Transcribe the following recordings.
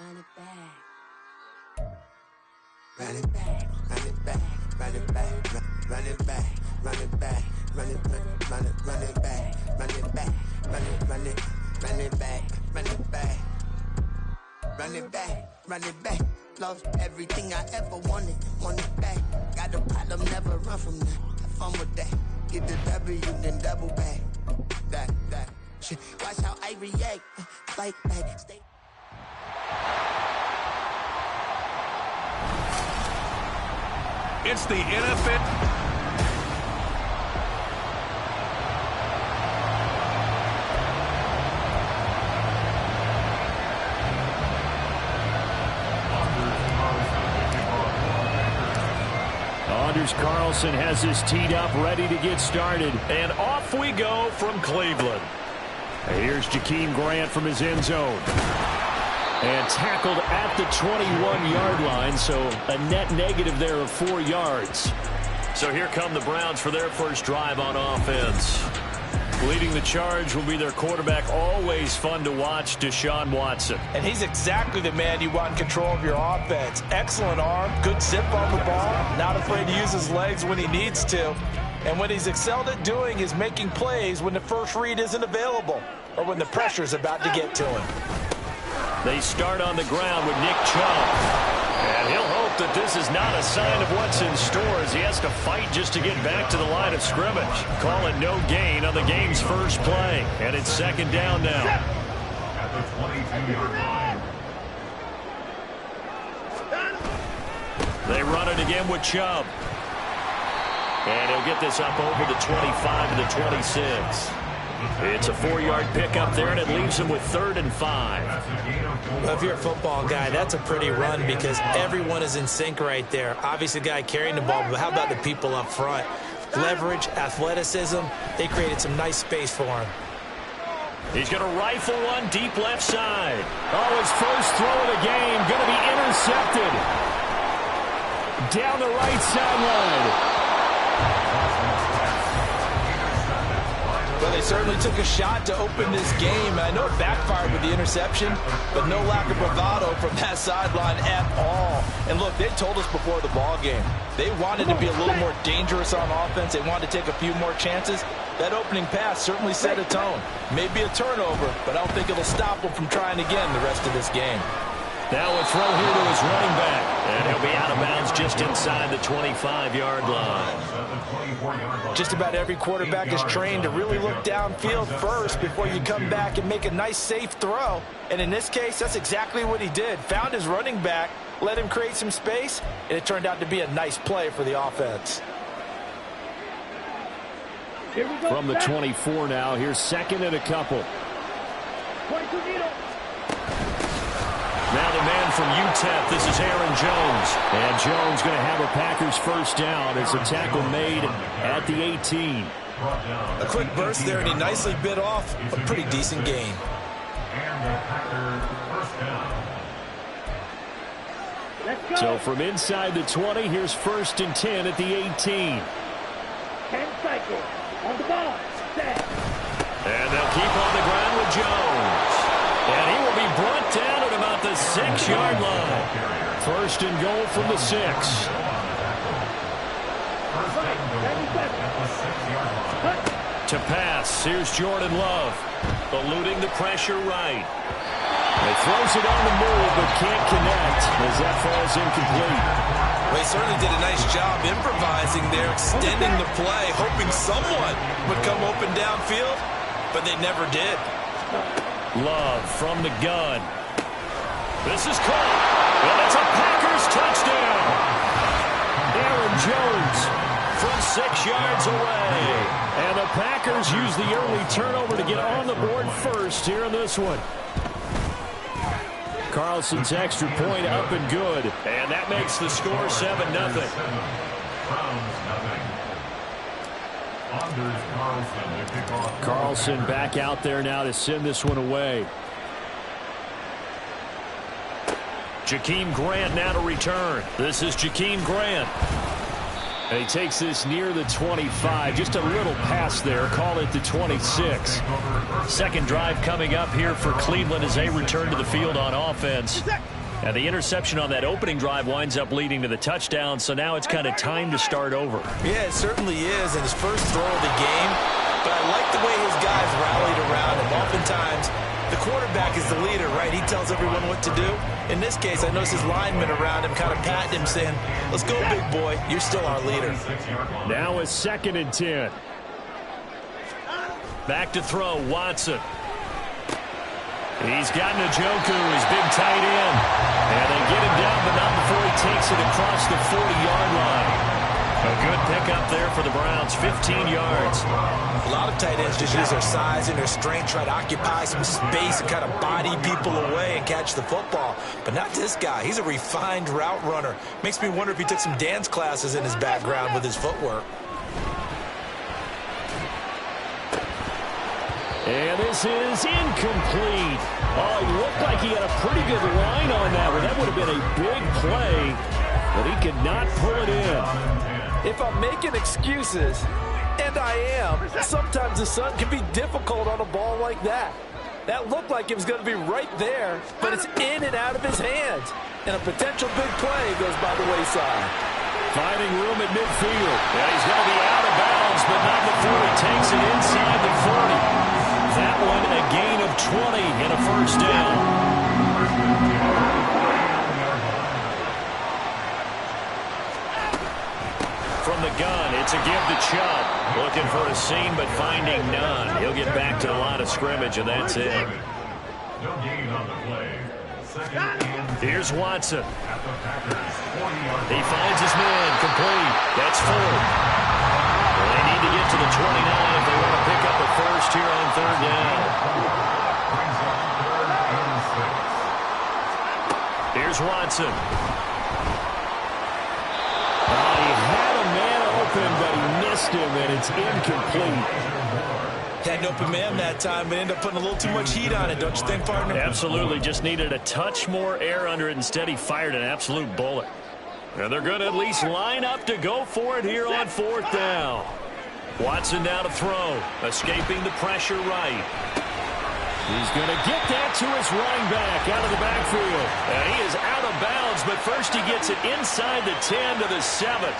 Run it back. Run it back, run it back, run it back, run it back, run it back, run it back, run it back, run it back, run it back, run it back, run it back, run it back. Lost everything I ever wanted it back. Got a problem, never run from that. Have fun with that. Get the W, then double back. That shit. Watch how I react. Fight back. Stay. It's the NFL. Anders Carlson has his teed up, ready to get started. And off we go from Cleveland. Here's Jakeem Grant from his end zone. And tackled at the 21-yard line, so a net negative there of 4 yards. So here come the Browns for their first drive on offense. Leading the charge will be their quarterback, always fun to watch, Deshaun Watson. And he's exactly the man you want in control of your offense. Excellent arm, good zip on the ball, not afraid to use his legs when he needs to. And what he's excelled at doing is making plays when the first read isn't available or when the pressure's about to get to him. They start on the ground with Nick Chubb. And he'll hope that this is not a sign of what's in store as he has to fight just to get back to the line of scrimmage. Call it no gain on the game's first play. And it's second down now. At the 22-yard line. They run it again with Chubb. And he'll get this up over the 25 to the 26. It's a 4-yard pickup there, and it leaves him with 3rd and 5. Well, if you're a football guy, that's a pretty run because everyone is in sync right there. Obviously, the guy carrying the ball, but how about the people up front? Leverage, athleticism, they created some nice space for him. He's going to rifle one deep left side. Oh, his first throw of the game going to be intercepted. Down the right sideline. Well, they certainly took a shot to open this game. I know it backfired with the interception, but no lack of bravado from that sideline at all. And look, they told us before the ball game, they wanted to be a little more dangerous on offense. They wanted to take a few more chances. That opening pass certainly set a tone. Maybe a turnover, but I don't think it'll stop them from trying again the rest of this game. Now a throw here to his running back. And he'll be out of bounds just inside the 25-yard line. Just about every quarterback is trained to really look downfield first before you come back and make a nice, safe throw. And in this case, that's exactly what he did. Found his running back, let him create some space, and it turned out to be a nice play for the offense. From the 24 now, here's second and a couple. Now the man from UTEP, this is Aaron Jones. And Jones going to have a Packers first down as a tackle made at the 18. A quick burst there, and he nicely bit off a pretty decent gain. So from inside the 20, here's 1st and 10 at the 18. 10 cycles on the ball. Set. And they'll keep on the ground with Jones. And he will be brought down at about the 6-yard line. 1st and goal from the 6. To pass, here's Jordan Love. Eluding the pressure right. He throws it on the move, but can't connect as that falls incomplete. Well, he certainly did a nice job improvising there, extending the play, hoping someone would come open downfield, but they never did. Love from the gun. This is caught. And it's a Packers touchdown. Aaron Jones from 6 yards away. And the Packers use the early turnover to get on the board first here in this one. Carlson's extra point up and good. And that makes the score 7-0. Carlson back out there now to send this one away. Jakeem Grant now to return. This is Jakeem Grant. And he takes this near the 25. Just a little pass there. Call it the 26. Second drive coming up here for Cleveland as they return to the field on offense. And the interception on that opening drive winds up leading to the touchdown, so now it's kind of time to start over. Yeah, it certainly is, and his first throw of the game. But I like the way his guys rallied around him. Oftentimes, the quarterback is the leader, right? He tells everyone what to do. In this case, I notice his linemen around him kind of patting him, saying, let's go, big boy. You're still our leader. Now a 2nd and 10. Back to throw, Watson. He's got Njoku, his big tight end. And they get him down, but not before he takes it across the 40-yard line. A good pickup there for the Browns, 15 yards. A lot of tight ends just use their size and their strength, try to occupy some space and kind of body people away and catch the football. But not this guy. He's a refined route runner. Makes me wonder if he took some dance classes in his background with his footwork. And this is incomplete. Oh, he looked like he had a pretty good line on that one. That would have been a big play, but he could not pull it in. If I'm making excuses, and I am, sometimes the sun can be difficult on a ball like that. That looked like it was going to be right there, but it's in and out of his hands. And a potential big play goes by the wayside. Finding room at midfield. Yeah, he's going to be out of bounds, but not before he takes it inside the 40. That one a gain of 20 and a first down. From the gun, it's a give to Chubb. Looking for a seam, but finding none. He'll get back to the line of scrimmage, and that's it. No gain on the play. Here's Watson. He finds his man, complete. That's 4. They need to get to the 29 if they want to pick up a first here on 3rd down. Here's Watson. He had a man open, but he missed him, and it's incomplete. Had an open man that time, but ended up putting a little too much heat on it, don't you think, partner? Absolutely. Just needed a touch more air under it. Instead, he fired an absolute bullet. And they're going to at least line up to go for it here on 4th down. Watson down to throw. Escaping the pressure right. He's going to get that to his running back out of the backfield. And he is out of bounds, but first he gets it inside the 10 to the 7.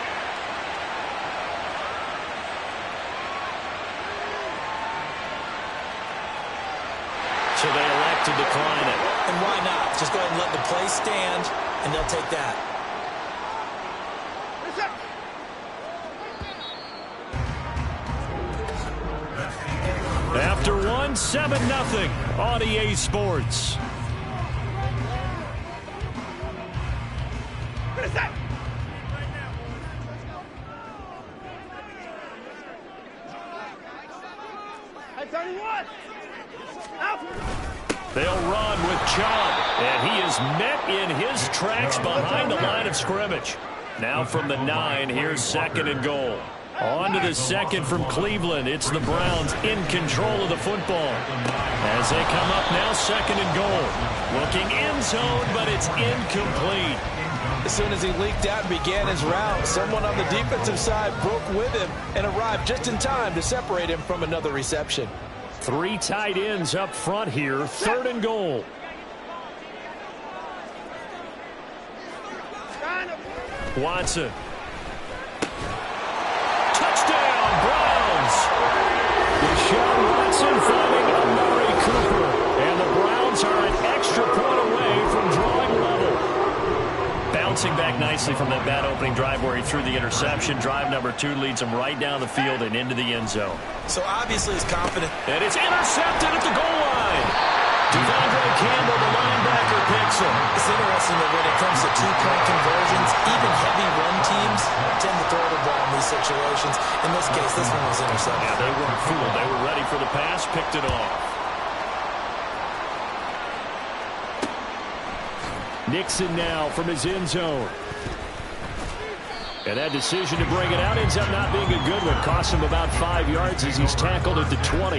So they elect to decline it. And why not? Just go ahead and let the play stand, and they'll take that. After 7-0 on EA Sports. They'll run with Chubb, and he is met in his tracks behind the line of scrimmage. Now from the 9, here's 2nd and goal. On to the 2nd from Cleveland. It's the Browns in control of the football. As they come up now, 2nd and goal. Looking end zone, but it's incomplete. As soon as he leaked out and began his route, someone on the defensive side broke with him and arrived just in time to separate him from another reception. 3 tight ends up front here, 3rd and goal. Watson. Touchdown, Browns. Deshaun Watson finding Amari Cooper. And the Browns are an extra point away from drawing level. Bouncing back nicely from that bad opening drive where he threw the interception. Drive number 2 leads him right down the field and into the end zone. So obviously he's confident. And it's intercepted at the goal line. Devondre Campbell, the linebacker, picks him. It's interesting that when it comes to 2-point conversions, even heavy run teams tend to throw the ball in these situations. In this case, this one was intercepted. Yeah, they weren't fooled. They were ready for the pass, picked it off. Nixon now from his end zone. And that decision to bring it out ends up not being a good one. Cost him about 5 yards as he's tackled at the 20.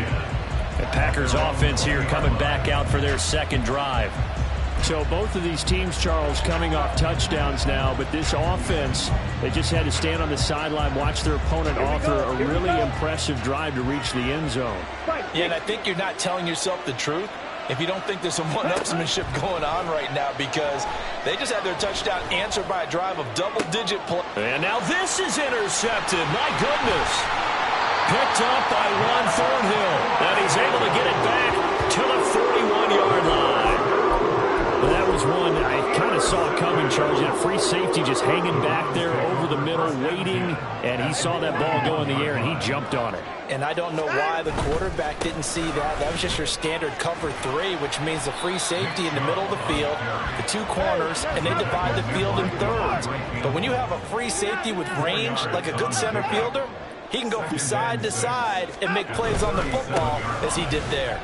The Packers offense here coming back out for their 2nd drive. So both of these teams, Charles, coming off touchdowns now, but this offense, they just had to stand on the sideline, watch their opponent offer a really impressive drive to reach the end zone. Yeah, and I think you're not telling yourself the truth if you don't think there's some one-upsmanship going on right now, because they just had their touchdown answered by a drive of double-digit play. And now this is intercepted. My goodness. Picked up by Ron Thornhill. And he's able to get it back to the 41-yard line. Well, that was one I kind of saw it coming, Charles. You had a free safety just hanging back there over the middle, waiting, and he saw that ball go in the air, and he jumped on it. And I don't know why the quarterback didn't see that. That was just your standard cover 3, which means the free safety in the middle of the field, the 2 corners, and they divide the field in thirds. But when you have a free safety with range, like a good center fielder, he can go from side to side and make plays on the football as he did there.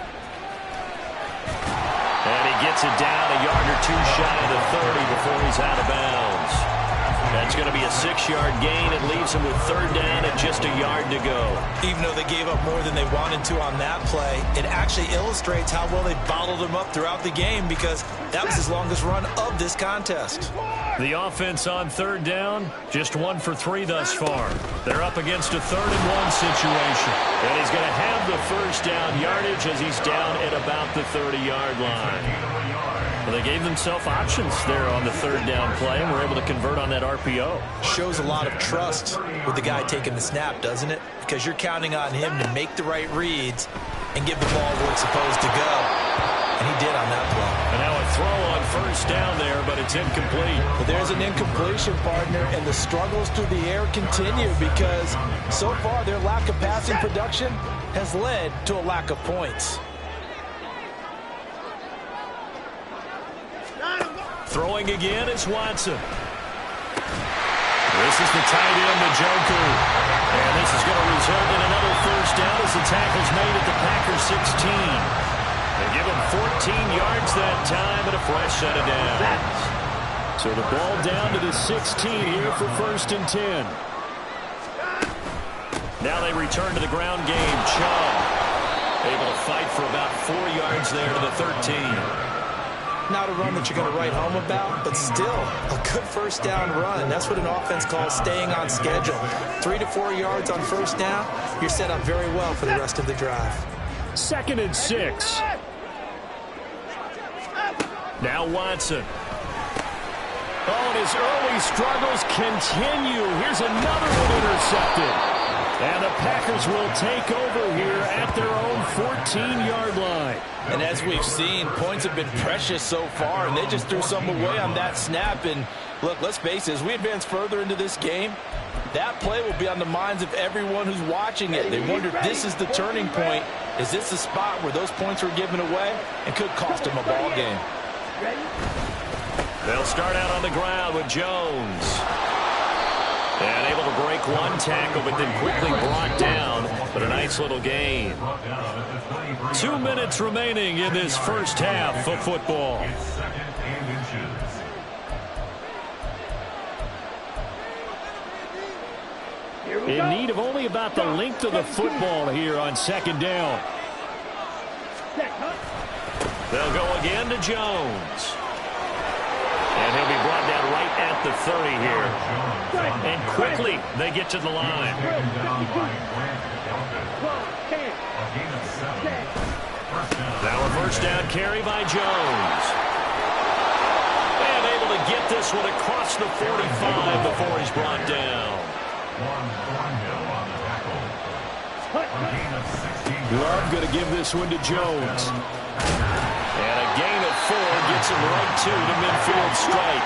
And he gets it down a yard or 2 shy of the 30 before he's out of bounds. That's going to be a 6-yard gain. It leaves him with 3rd down and just a yard to go. Even though they gave up more than they wanted to on that play, it actually illustrates how well they bottled him up throughout the game, because that was his longest run of this contest. The offense on 3rd down, just 1 for 3 thus far. They're up against a 3rd and 1 situation. And he's going to have the 1st down yardage as he's down at about the 30-yard line. Well, they gave themselves options there on the 3rd down play, and were able to convert on that RPO. Shows a lot of trust with the guy taking the snap, doesn't it? Because you're counting on him to make the right reads and give the ball where it's supposed to go. And he did on that play. And now a throw on 1st down there, but it's incomplete. But there's an incompletion, partner, and the struggles through the air continue, because so far their lack of passing production has led to a lack of points. Throwing again is Watson. This is the tight end, Njoku. And this is going to result in another 1st down as the tackle's made at the Packers 16. They give him 14 yards that time and a fresh set of downs. So the ball down to the 16 here for 1st and 10. Now they return to the ground game. Chubb able to fight for about 4 yards there to the 13. Not a run that you're going to write home about, but still a good 1st down run. That's what an offense calls staying on schedule. 3 to 4 yards on 1st down, you're set up very well for the rest of the drive. 2nd and 6. Now Watson. Oh, and his early struggles continue. Here's another one intercepted. And the Packers will take over here at their own 14-yard line. And as we've seen, points have been precious so far, and they just threw some away on that snap. And look, let's face it, as we advance further into this game, that play will be on the minds of everyone who's watching it. They wonder if this is the turning point. Is this the spot where those points were given away and could cost them a ball game? They'll start out on the ground with Jones. And able to break 1 tackle, but then quickly brought down. But a nice little gain. 2 minutes remaining in this 1st half of football. In need of only about the length of the football here on 2nd down. They'll go again to Jones. And he'll be brought down right at the 30 here. And quickly they get to the line. Now a 1st down carry by Jones. And able to get this one across the 45 before he's brought down. Love going to give this one to Jones. And a gain of 4 gets him right to the midfield stripe.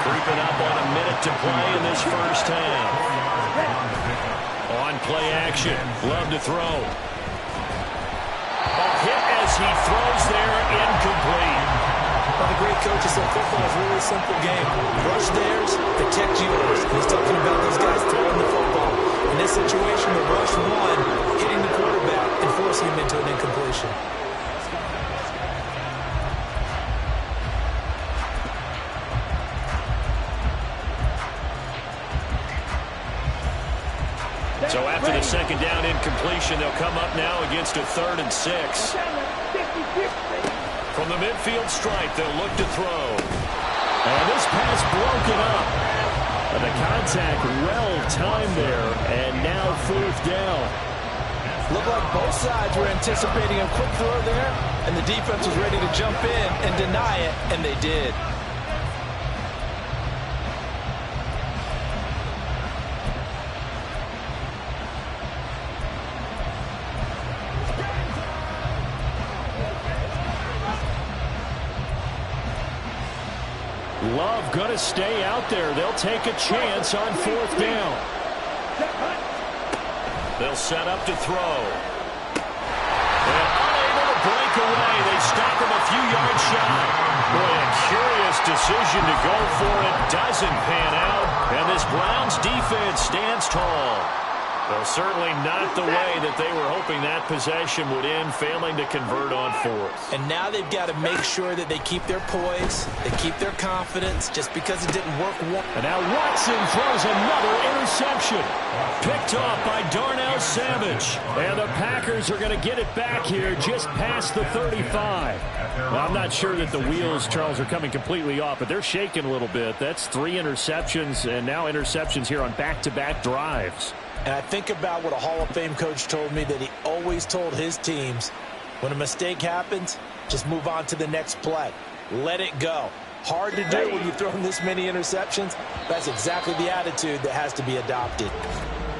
Creeping up on a minute to play in this 1st half. On play action. Love to throw. A hit as he throws there, incomplete. Well, the great coach said football is a really simple game. Rush theirs, protect yours. And he's talking about those guys throwing the football. In this situation, the rush 1, hitting the quarterback and forcing him into an incompletion. So after the 2nd down incompletion, they'll come up now against a 3rd and 6. From the midfield stripe, they'll look to throw. And this pass broken up. And the contact well timed there. And now 4th down. Looked like both sides were anticipating a quick throw there, and the defense was ready to jump in and deny it, and they did. Love going to stay out there. They'll take a chance on 4th down. They'll set up to throw. And unable to break away. They stop him a few yards shy. Boy, a curious decision to go for it. Doesn't pan out. And this Browns defense stands tall. Well, certainly not the way that they were hoping that possession would end, failing to convert on 4th. And now they've got to make sure that they keep their poise, they keep their confidence, just because it didn't work. And now Watson throws another interception. Picked off by Darnell Savage. And the Packers are going to get it back here just past the 35. Well, I'm not sure that the wheels, Charles, are coming completely off, but they're shaking a little bit. That's 3 interceptions, and now interceptions here on back-to-back drives. And I think about what a Hall of Fame coach told me, that he always told his teams, when a mistake happens, just move on to the next play. Let it go. Hard to do when you throw this many interceptions. That's exactly the attitude that has to be adopted.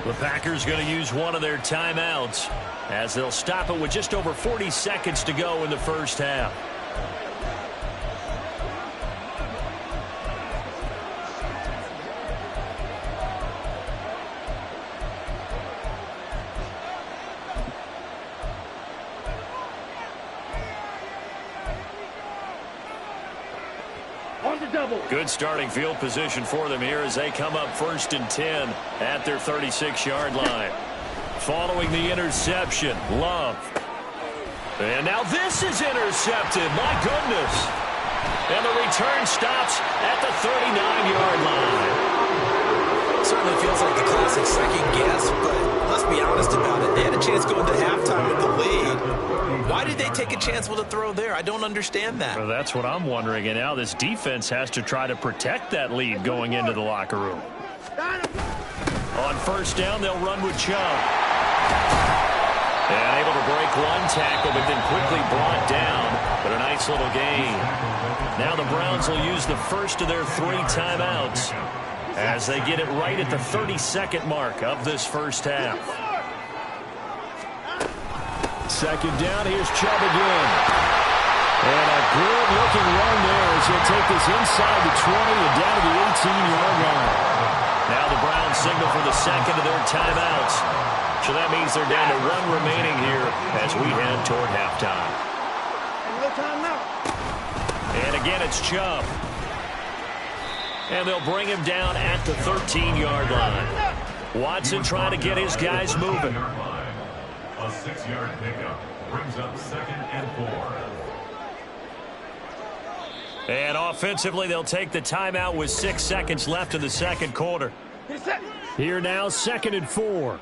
The Packers going to use one of their timeouts as they'll stop it with just over 40 seconds to go in the first half. Good starting field position for them here as they come up 1st and 10 at their 36-yard line. Following the interception, Love. And now this is intercepted. My goodness. And the return stops at the 39-yard line. Certainly feels like the classic second guess, but let's be honest about it. They had a chance going to halftime with the lead. Why did they take a chance with a throw there? I don't understand that. Well, that's what I'm wondering. And now this defense has to try to protect that lead going into the locker room. On 1st down, they'll run with Chubb. And able to break one tackle, but then quickly brought down. But a nice little gain. Now the Browns will use the first of their 3 timeouts as they get it right at the 32nd mark of this first half. 2nd down, here's Chubb again. And a good-looking run there as he'll take this inside the 20 and down to the 18-yard line. Now the Browns signal for the second of their timeouts. So that means they're down to 1 remaining here as we head toward halftime. And again, it's Chubb. And they'll bring him down at the 13-yard line. Watson trying to get his guys moving. A 6-yard pickup brings up 2nd and 4. And offensively, they'll take the timeout with 6 seconds left in the second quarter. Here now, 2nd and 4.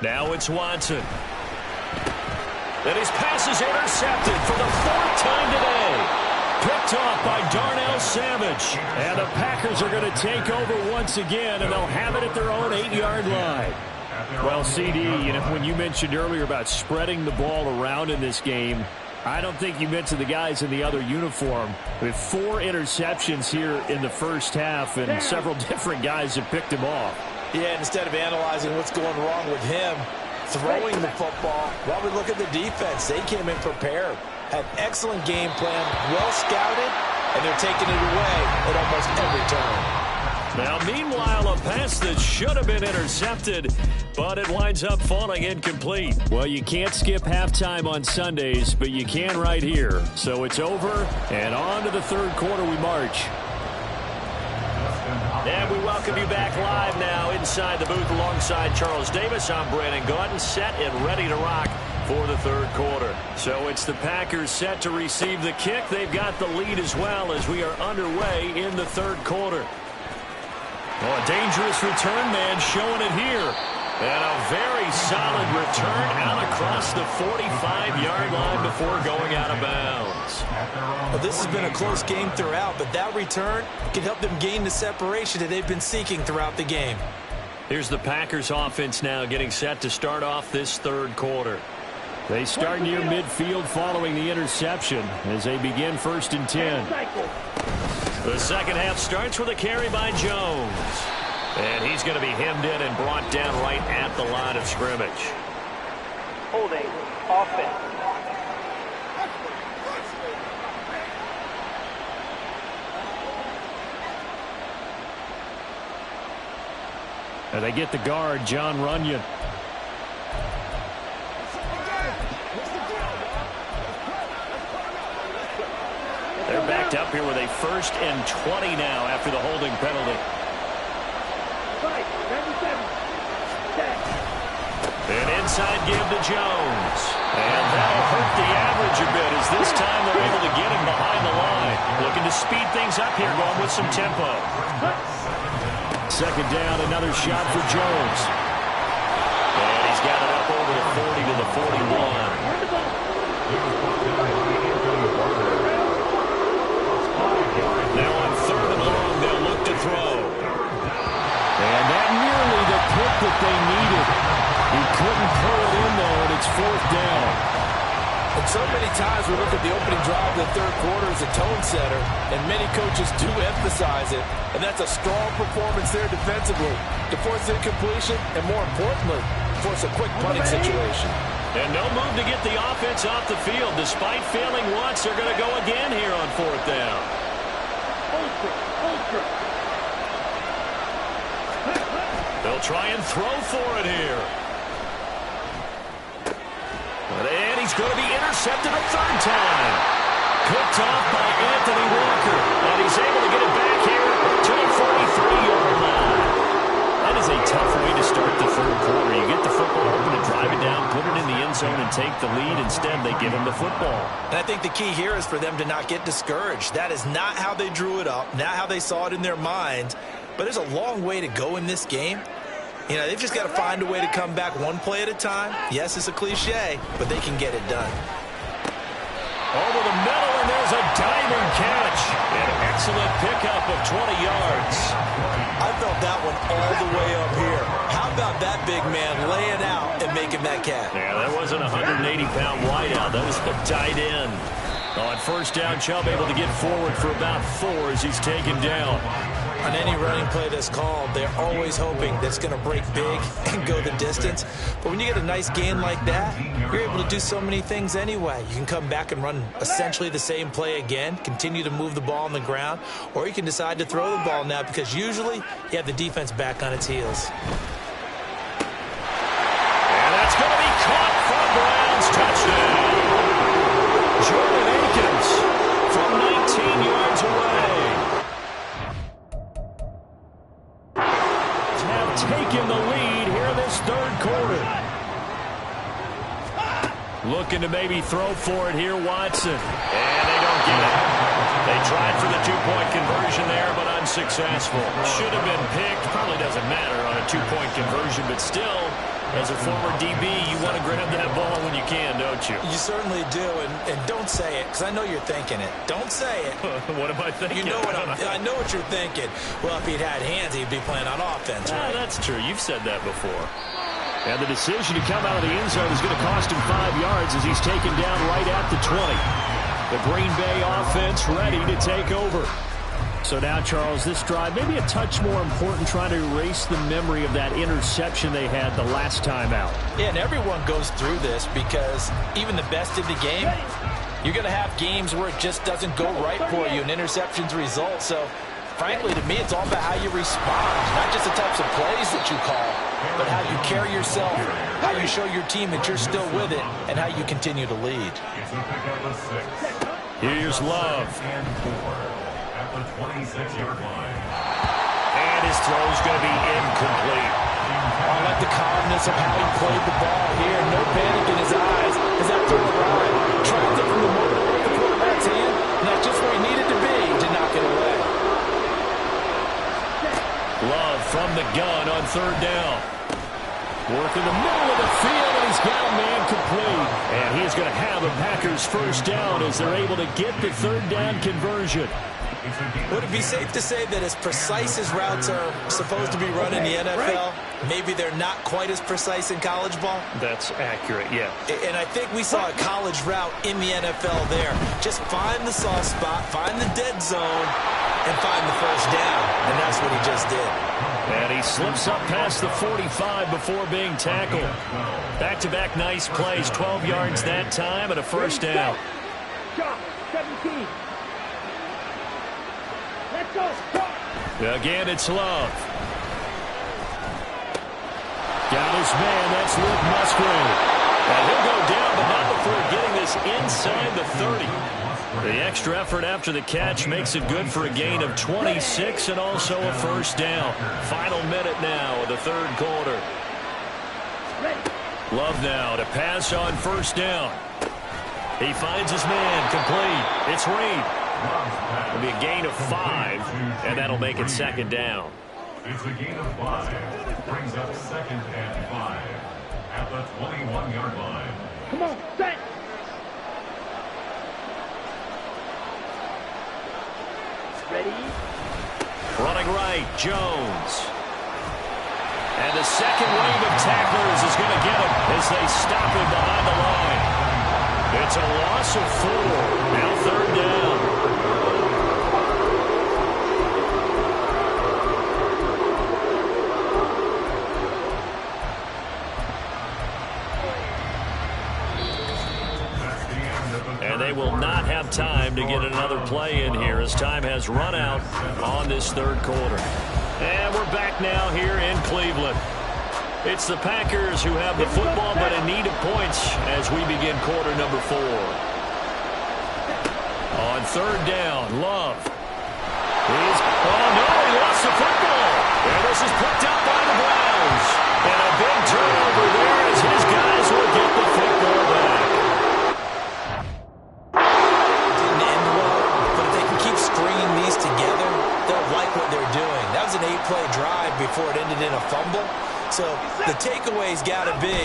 Now it's Watson. And his pass is intercepted for the 4th time today. Picked off by Darnell Savage. And the Packers are going to take over once again, and they'll have it at their own 8-yard line. Well, CD, you know, when you mentioned earlier about spreading the ball around in this game, I don't think you mentioned the guys in the other uniform. With 4 interceptions here in the first half, and several different guys have picked him off. Yeah, instead of analyzing what's going wrong with him throwing the football, well, we look at the defense. They came in prepared, had excellent game plan, well scouted, and they're taking it away at almost every turn. Now, meanwhile, a pass that should have been intercepted, but it winds up falling incomplete. Well, you can't skip halftime on Sundays, but you can right here. So it's over, and on to the third quarter we march. And we welcome you back live now inside the booth alongside Charles Davis. I'm Brandon Gaudin, set and ready to rock for the third quarter. So it's the Packers set to receive the kick. They've got the lead as well as we are underway in the 3rd quarter. Oh, a dangerous return man showing it here. And a very solid return out across the 45-yard line before going out of bounds. Well, this has been a close game throughout, but that return can help them gain the separation that they've been seeking throughout the game. Here's the Packers offense now getting set to start off this third quarter. They start near midfield following the interception as they begin 1st and 10. The second half starts with a carry by Jones. And he's going to be hemmed in and brought down right at the line of scrimmage. Holding offense. And they get the guard, John Runyon. They're backed up here with a 1st and 20 now after the holding penalty. An inside give to Jones. And that'll hurt the average a bit as this time they're able to get him behind the line. Looking to speed things up here, going with some tempo. Second down, another shot for Jones. And he's got it up over the 40 to the 41. Now on 3rd and long, they'll look to throw. And that nearly the pick that they needed. He couldn't pull it in, though, and it's 4th down. And so many times we look at the opening drive of the third quarter as a tone setter, and many coaches do emphasize it, and that's a strong performance there defensively to force incompletion and, more importantly, force a quick punting situation. And no move to get the offense off the field. Despite failing once, they're going to go again here on 4th down. They'll try and throw for it here. And he's going to be intercepted a 3rd time. Picked off by Anthony Walker. And he's able to get it back here to the 43-yard line. That is a tough way to start the third quarter. You get the football open and drive it down, put it in the end zone, and take the lead. Instead, they give him the football. And I think the key here is for them to not get discouraged. That is not how they drew it up, not how they saw it in their mind. But there's a long way to go in this game. You know, they've just got to find a way to come back one play at a time. Yes, it's a cliche, but they can get it done. Over the middle, and there's a diving catch. An excellent pickup of 20 yards. I felt that one all the way up here. How about that big man laying out and making that catch? Yeah, that wasn't a 180-pound wideout. That was a tight end. On 1st down, Chubb able to get forward for about 4 as he's taken down. On any running play that's called, they're always hoping that it's going to break big and go the distance. But when you get a nice gain like that, you're able to do so many things anyway. You can come back and run essentially the same play again, continue to move the ball on the ground, or you can decide to throw the ball now because usually you have the defense back on its heels. And that's going to be caught for a Browns touchdown. Jordan Akins from 19 yards away. Have taken the lead here in this third quarter. Looking to maybe throw for it here, Watson. And they don't get it. They tried for the 2-point conversion there, but unsuccessful. Should have been picked. Probably doesn't matter on a 2-point conversion, but still, as a former DB, you want to grab that ball when you can, don't you? You certainly do, and don't say it, because I know you're thinking it. Don't say it. What am I thinking? You know what I know what you're thinking. Well, if he'd had hands, he'd be playing on offense, right? That's true. You've said that before. And the decision to come out of the end zone is going to cost him 5 yards as he's taken down right at the 20. The Green Bay offense ready to take over. So now, Charles, this drive maybe a touch more important, trying to erase the memory of that interception they had the last time out. Yeah, and everyone goes through this because even the best in the game, you're going to have games where it just doesn't go right for you, and interceptions result. So, frankly, to me, it's all about how you respond, not just the types of plays that you call, but how you carry yourself, how you show your team that you're still with it, and how you continue to lead. Here's Love. At the 26-yard line. And his throw's going to be incomplete. I like the calmness of how he played the ball here. No panic in his eyes as that throw arrived. Tracked it from the moment it hit the quarterback's hand, and that's just where he needed to be to knock it away. Love from the gun on 3rd down. Working the middle of the field, and he's got a man complete. And he's going to have the Packers first down as they're able to get the third down conversion. Would it be safe to say that as precise as routes are supposed to be run in the NFL, maybe they're not quite as precise in college ball? That's accurate, yeah. And I think we saw a college route in the NFL there. Just find the soft spot, find the dead zone, and find the first down. And that's what he just did. And he slips up past the 45 before being tackled. Back-to-back nice plays, 12 yards that time and a first down. Shot, 17. Let's go. Again, it's Love. Got his man, that's Luke Musgrave. And he'll go down, but not before getting this inside the 30. The extra effort after the catch makes it good for a gain of 26 and also a first down. Final minute now of the third quarter. Love now to pass on first down. He finds his man, complete. It's Reed. It'll be a gain of 5, and that'll make it second down. It's a gain of 5. Brings up second and 5 at the 21-yard line. Come on, set. Ready? Running right, Jones. And the second wave of tacklers is going to get him as they stop him behind the line. It's a loss of 4. Now third down. And they will not have time to get another play in here as time has run out on this third quarter. And we're back now here in Cleveland. It's the Packers who have the football but in need of points as we begin quarter number 4. On third down, Love. Oh no, he lost the football. And this is picked up by the Browns. And a big turnover there as his guys will get the football back. An 8-play drive before it ended in a fumble. So the takeaway's got to be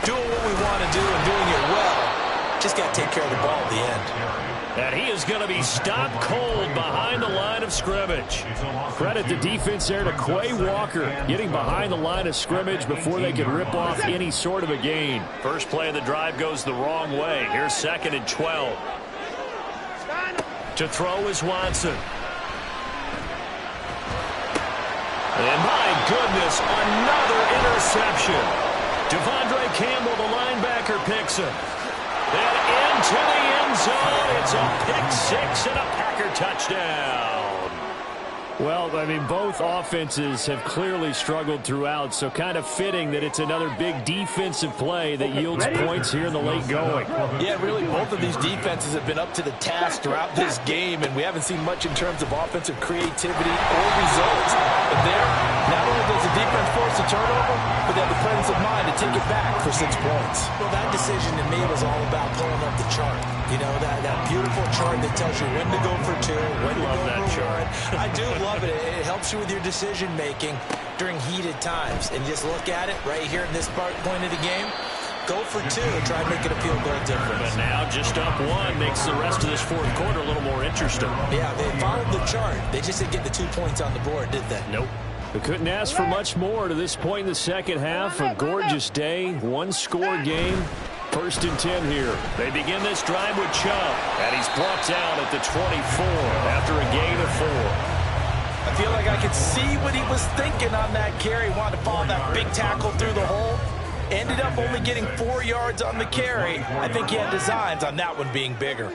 doing what we want to do and doing it well. Just got to take care of the ball at the end. And he is going to be stopped cold behind the line of scrimmage. Credit the defense there to Quay Walker getting behind the line of scrimmage before they could rip off any sort of a gain. First play of the drive goes the wrong way. Here's second and 12. To throw is Watson. And my goodness, another interception. Devondre Campbell, the linebacker, picks him. And into the end zone. It's a pick 6 and a Packer touchdown. Well, I mean, both offenses have clearly struggled throughout, so kind of fitting that it's another big defensive play that yields points here in the late going. Yeah, really, both of these defenses have been up to the task throughout this game, and we haven't seen much in terms of offensive creativity or results. But there, not only does the defense force a turnover, but they have the presence of mind to take it back for 6 points. Well, that decision to me was all about pulling up the chart. You know, that beautiful chart that tells you when to go for 2, when to go for 1. I do love it. It helps you with your decision-making during heated times. And just look at it right here in this point of the game. Go for 2. Try and make it a field goal difference. But now just up 1 makes the rest of this fourth quarter a little more interesting. Yeah, they followed the chart. They just didn't get the 2 points on the board, did they? Nope. They couldn't ask for much more to this point in the second half. A gorgeous day, 1-score game. First and 10 here. They begin this drive with Chubb. And he's brought down at the 24 after a gain of 4. I feel like I could see what he was thinking on that carry. Wanted to follow that big tackle through the hole. Ended up only getting 4 yards on the carry. I think he had designs on that one being bigger.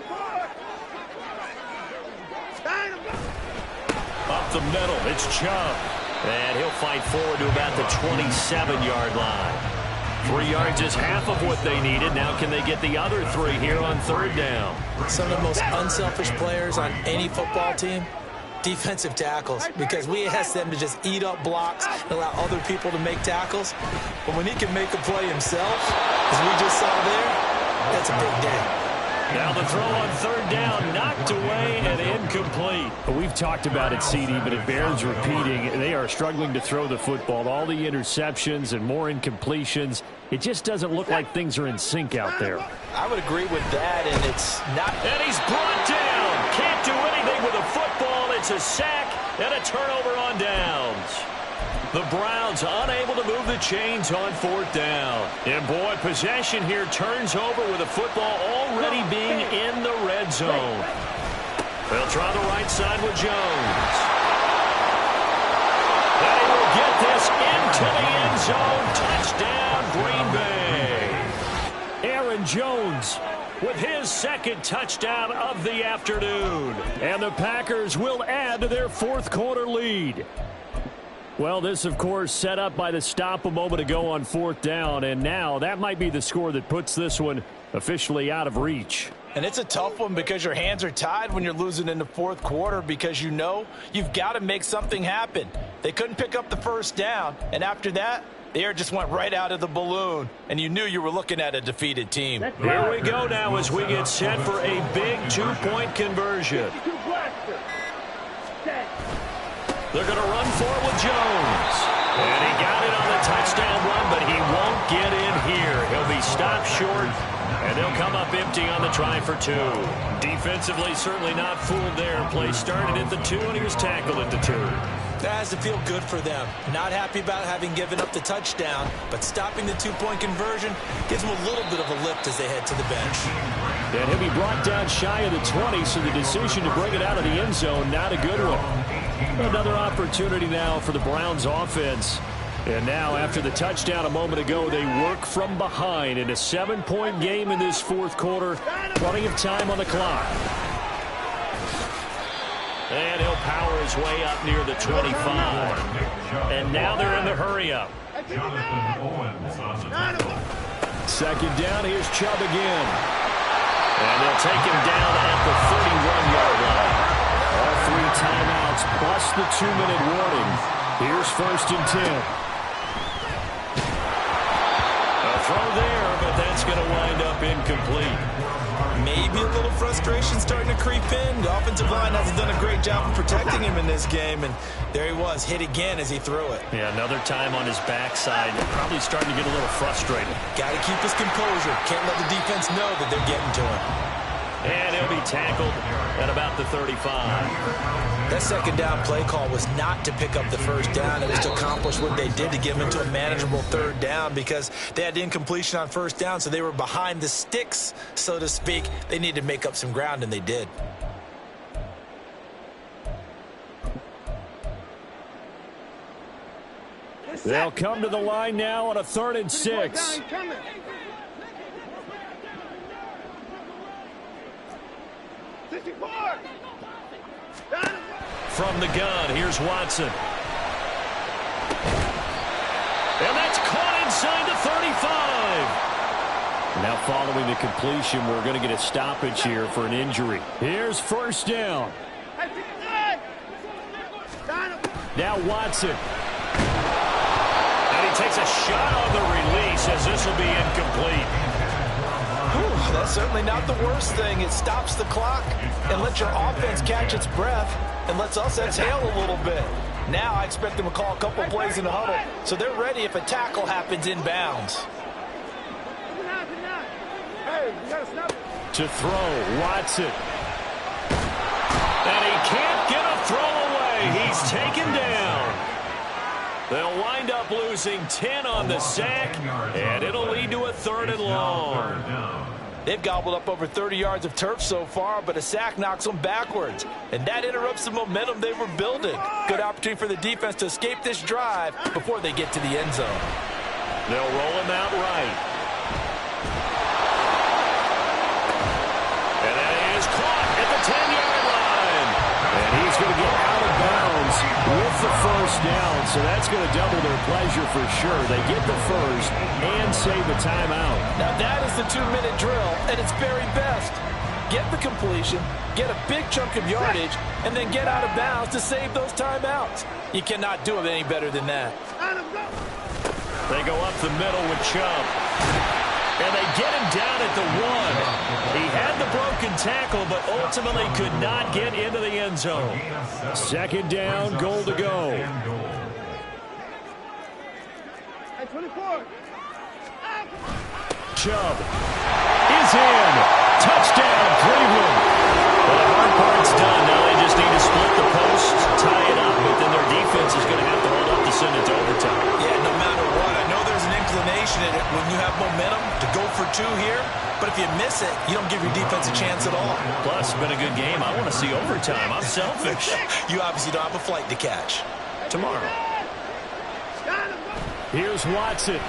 Up the middle, it's Chubb. And he'll fight forward to about the 27-yard line. 3 yards is half of what they needed. Now can they get the other 3 here on third down? Some of the most unselfish players on any football team, defensive tackles, because we ask them to just eat up blocks and allow other people to make tackles. But when he can make a play himself, as we just saw there, that's a big day. Now the throw on third down, knocked away and incomplete. We've talked about it, CD, but it bears repeating. They are struggling to throw the football. All the interceptions and more incompletions. It just doesn't look like things are in sync out there. I would agree with that, and it's not. And he's brought down. Can't do anything with a football. It's a sack and a turnover on downs. The Browns unable to move the chains on fourth down. And boy, possession here turns over with the football already being in the red zone. They'll try the right side with Jones. And he will get this into the end zone. Touchdown, Green Bay. Aaron Jones with his second touchdown of the afternoon. And the Packers will add to their fourth quarter lead. Well, this, of course, set up by the stop a moment ago on fourth down, and now that might be the score that puts this one officially out of reach. And it's a tough one because your hands are tied when you're losing in the fourth quarter because you know you've got to make something happen. They couldn't pick up the first down, and after that, the air just went right out of the balloon, and you knew you were looking at a defeated team. Here we go now as we get set for a big two-point conversion. They're going to run for it with Jones. And he got it on the touchdown run, but he won't get in here. He'll be stopped short, and they'll come up empty on the try for two. Defensively, certainly not fooled there. Play started at the 2, and he was tackled at the 2. That has to feel good for them. Not happy about having given up the touchdown, but stopping the two-point conversion gives them a little bit of a lift as they head to the bench. And he'll be brought down shy of the 20, so the decision to bring it out of the end zone, not a good one. Another opportunity now for the Browns offense. And now, after the touchdown a moment ago, they work from behind in a 7-point game in this fourth quarter. Plenty of time on the clock. And he'll power his way up near the 25. And now they're in the hurry-up. Second down, here's Chubb again. And they'll take him down at the 31-yard line. All 3 timeouts plus the 2-minute warning. Here's 1st and 10. A throw there, but that's going to wind up incomplete. Maybe a little frustration starting to creep in. The offensive line hasn't done a great job of protecting him in this game, and there he was, hit again as he threw it. Yeah, another time on his backside. Probably starting to get a little frustrated. Got to keep his composure. Can't let the defense know that they're getting to him. And he'll be tackled at about the 35. That second down play call was not to pick up the first down. It was to accomplish what they did to get them into a manageable third down because they had incompletion on first down, so they were behind the sticks, so to speak. They needed to make up some ground, and they did. They'll come to the line now on a 3rd and 6. From the gun, here's Watson. And that's caught inside the 35. Now following the completion, we're going to get a stoppage here for an injury. Here's 1st down. Now Watson. And he takes a shot on the release as this will be incomplete. Whew, that's certainly not the worst thing. It stops the clock and lets your offense catch its breath and lets us exhale a little bit. Now I expect them to call a couple plays in the huddle, so they're ready if a tackle happens inbounds. To throw, Watson. And he can't get a throw away. He's taken down. They'll wind up losing 10 on the sack, and it'll lead to a 3rd and long. They've gobbled up over 30 yards of turf so far, but a sack knocks them backwards, and that interrupts the momentum they were building. Good opportunity for the defense to escape this drive before they get to the end zone. They'll roll him out right. And that is caught at the 10-yard line. And he's going to get out of bounds with the 1st down, so that's going to double their pleasure for sure. They get the 1st and save the timeout. Now that is the 2-minute drill at its very best. Get the completion, get a big chunk of yardage, and then get out of bounds to save those timeouts. You cannot do it any better than that. They go up the middle with Chubb. And they get him down at the 1. He had the broken broken tackle, but ultimately could not get into the end zone. Second down, goal to go. Chubb is in. Touchdown, Cleveland. Well, the hard part's done. Now they just need to split the post, tie it up, but then their defense is going to have to hold up to send it to overtime. Yeah, no matter what. I know there's an inclination in it when you have momentum to go for two here, but if you miss it, you don't give your defense a chance at all. Plus, it's been a good game. I want to see overtime. I'm selfish. You obviously don't have a flight to catch. Tomorrow. Here's Watson.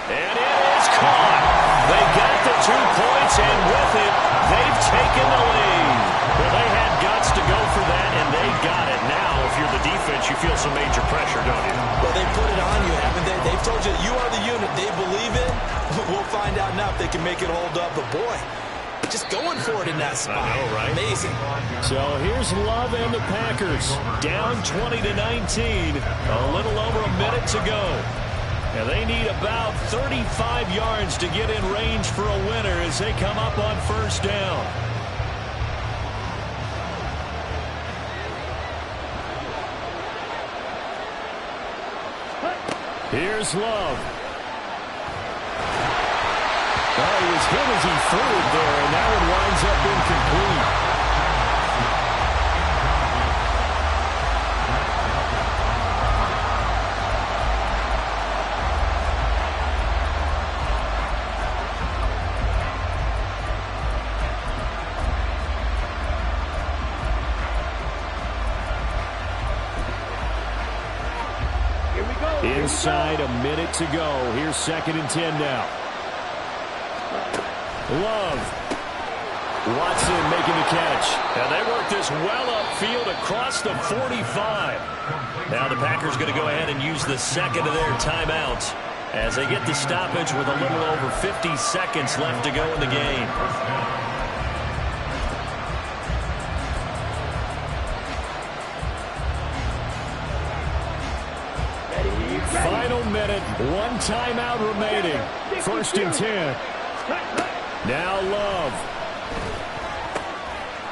And it is caught. They got the 2 points, and with it, they've taken the lead. Well, they had guts to go for that, and they got it. Now, if you're the defense, you feel some major pressure, don't you? Well, they put it on you, haven't they? They've told you you are the unit they believe in. We'll find out now if they can make it hold up. But, boy, just going for it in that spot. I know, right? Amazing. So here's Love and the Packers. Down 20-19. A little over a minute to go. And they need about 35 yards to get in range for a winner as they come up on first down. Here's Love. Oh, he was hit as he threw it there, and that one winds up incomplete. Inside a minute to go. Here's 2nd and 10 now. Love. Watson making the catch. And they work this well upfield across the 45. Now the Packers going to go ahead and use the second of their timeouts as they get the stoppage with a little over 50 seconds left to go in the game. Final minute, 1 timeout remaining. 1st and 10. Now Love.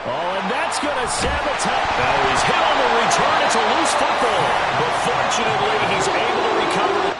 Oh, and that's going to sabotage. Now he's hit on the return. It's a loose football. But fortunately, he's able to recover.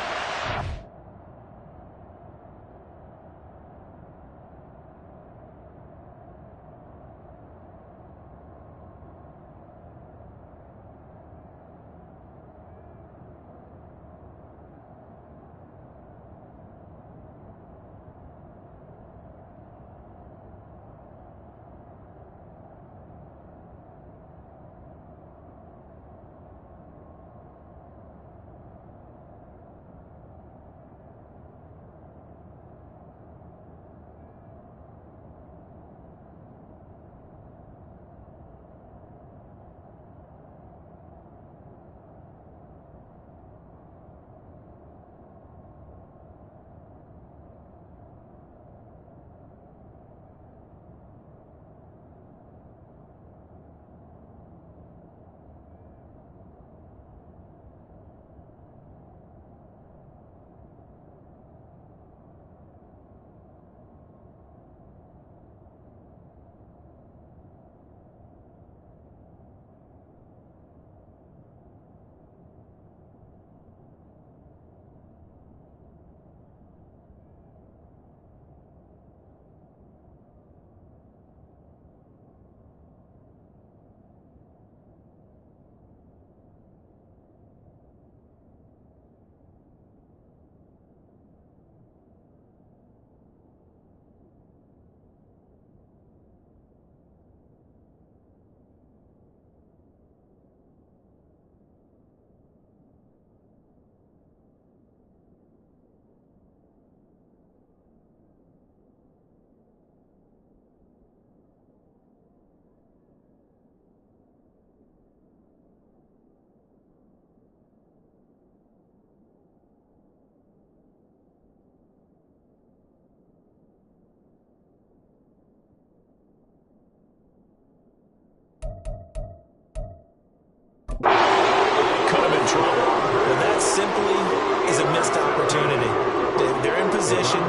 position.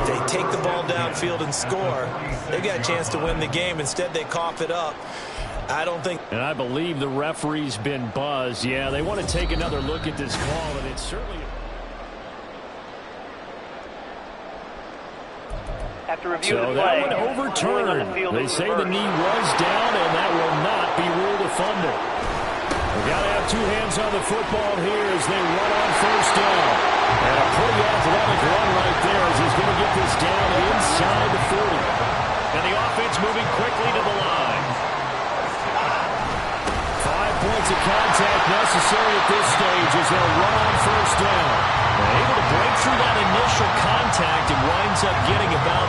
If they take the ball downfield and score, they've got a chance to win the game. Instead, they cough it up. I don't think. And I believe the referee's been buzzed. Yeah, they want to take another look at this call, and it's certainly. After review So of the that play, one overturned. They say the knee was down, and that will not be ruled a fumble. We got to have two hands on the football here as they run on first down. And a pretty athletic run right there as he's going to get this down inside the 40. And the offense moving quickly to the line. 5 points of contact necessary at this stage as they'll run on first down. They're able to break through that initial contact and winds up getting about